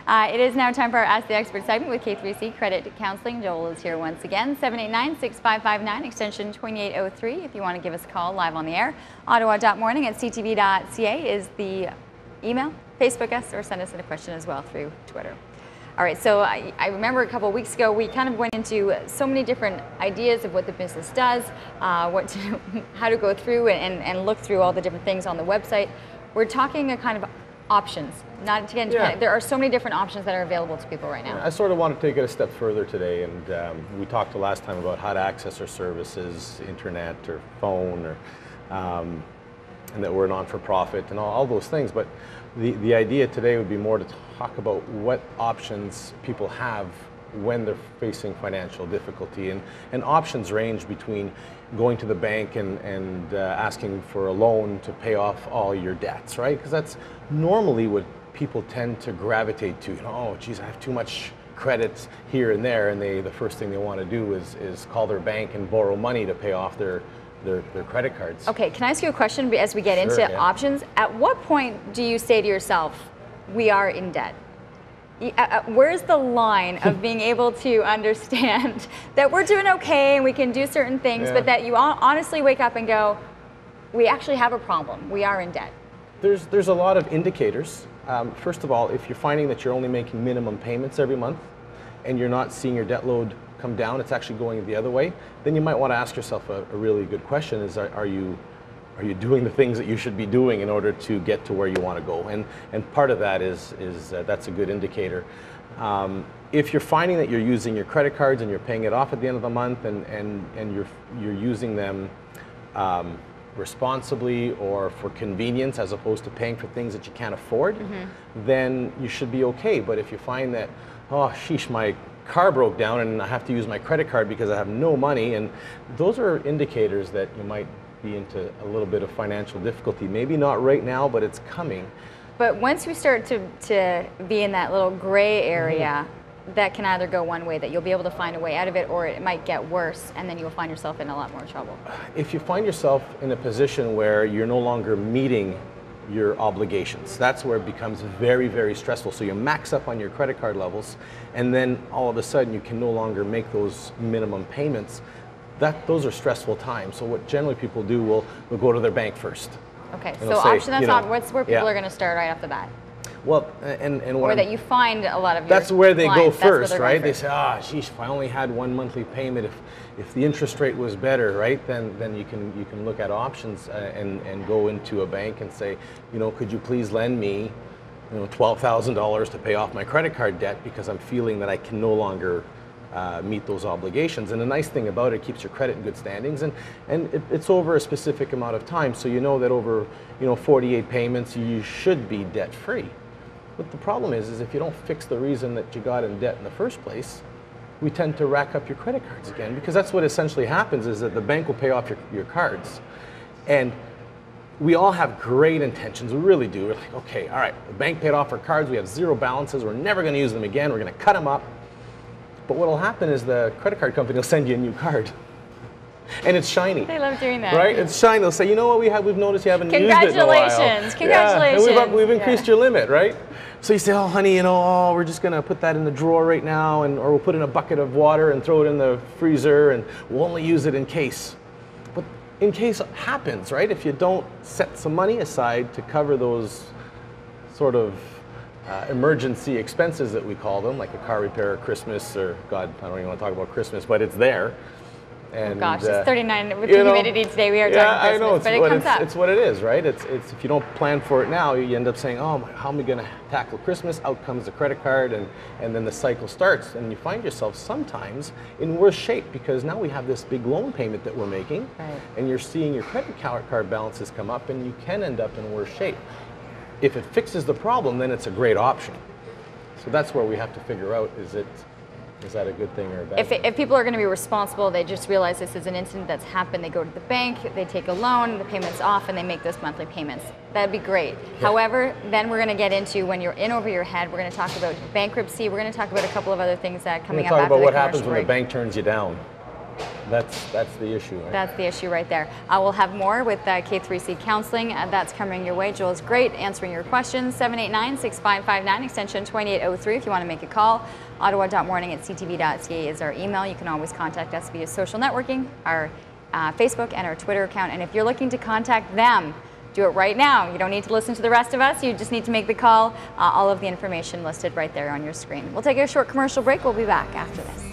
It is now time for our Ask the Expert segment with K3C Credit Counseling. Joel is here once again, 789-6559, extension 2803. If you want to give us a call live on the air, ottawa.morning@ctv.ca is the email. Facebook us or send us in a question as well through Twitter. All right, so I remember a couple of weeks ago, we kind of went into so many different ideas of what the business does, how to go through and look through all the different things on the website. We're talking a kind of options. Not to get into there are so many different options that are available to people right now. I sort of want to take it a step further today, and we talked the last time about how to access our services, internet or phone, or and that we're non-for-profit and all those things. But the idea today would be more to talk about what options people have when they're facing financial difficulty. And options range between going to the bank and asking for a loan to pay off all your debts, right? Because that's normally what people tend to gravitate to. You know, oh, geez, I have too much credit here and there, and the first thing they want to do is call their bank and borrow money to pay off their credit cards. Okay, can I ask you a question as we get into options? At what point do you say to yourself, we are in debt? Where's the line of being able to understand that we're doing okay and we can do certain things, but that you honestly wake up and go, we actually have a problem, we are in debt? There's a lot of indicators. First of all, if you're finding that you're only making minimum payments every month and you're not seeing your debt load come down, it's actually going the other way, then you might want to ask yourself a really good question is, are you doing the things that you should be doing in order to get to where you want to go? And part of that is that's a good indicator. If you're finding that you're using your credit cards and you're paying it off at the end of the month and you're using them responsibly or for convenience as opposed to paying for things that you can't afford, then you should be okay. But if you find that, oh sheesh, my car broke down and I have to use my credit card because I have no money, and those are indicators that you might be into a little bit of financial difficulty. Maybe not right now, but it's coming. But once we start to be in that little gray area, that can either go one way, that you'll be able to find a way out of it, or it might get worse and then you'll find yourself in a lot more trouble. If you find yourself in a position where you're no longer meeting your obligations, that's where it becomes very, very stressful. So you max up on your credit card levels and then all of a sudden you can no longer make those minimum payments. Those are stressful times. So what generally people do will go to their bank first. Okay, so option that's not what's where people are going to start right off the bat. Well, or that you find a lot of your that's where they clients, go first, right? They say, geez, if I only had one monthly payment, if the interest rate was better, right? Then you can look at options and go into a bank and say, you know, could you please lend me, you know, $12,000 to pay off my credit card debt because I'm feeling that I can no longer meet those obligations. And the nice thing about it keeps your credit in good standings, and it's over a specific amount of time, so you know that over 48 payments you should be debt free. But the problem is if you don't fix the reason that you got in debt in the first place, we tend to rack up your credit cards again, because that's what essentially happens, is that the bank will pay off your cards. And we all have great intentions, we really do. We're like, okay, all right, the bank paid off our cards, we have zero balances, we're never going to use them again, we're going to cut them up. But what will happen is the credit card company will send you a new card. And it's shiny. They love doing that. Right? It's shiny. They'll say, you know what, we've noticed you haven't used it in a while. Congratulations. Congratulations. Yeah, and we've increased your limit, right? So you say, oh honey, we're just gonna put that in the drawer right now, or we'll put in a bucket of water and throw it in the freezer, and we'll only use it in case. But in case it happens, right? If you don't set some money aside to cover those sort of emergency expenses that we call them, like a car repair or Christmas, or God, I don't even want to talk about Christmas, but it's there. And, oh gosh, it's 39 with the humidity today. We are talking Christmas, but it comes up. It's what it is, right? It's if you don't plan for it now, you end up saying, oh, how am I going to tackle Christmas? Out comes the credit card, and then the cycle starts, and you find yourself sometimes in worse shape, because now we have this big loan payment that we're making, and you're seeing your credit card balances come up, and you can end up in worse shape. If it fixes the problem, then it's a great option. So that's where we have to figure out, is that a good thing or a bad thing? If people are going to be responsible, they just realize this is an incident that's happened, they go to the bank, they take a loan, the payment's off, and they make those monthly payments. That'd be great. Yeah. However, then we're going to get into, when you're in over your head, we're going to talk about bankruptcy, we're going to talk about a couple of other things that coming up after the commercial break. We're going to talk about what happens when the bank turns you down. That's the issue, right? That's the issue right there. We'll have more with K3C Counselling. That's coming your way. Joel's great answering your questions. 789-6559, extension 2803 if you want to make a call. Ottawa.morning@ctv.ca is our email. You can always contact us via social networking, our Facebook and our Twitter account. And if you're looking to contact them, do it right now. You don't need to listen to the rest of us. You just need to make the call. All of the information listed right there on your screen. We'll take a short commercial break. We'll be back after this.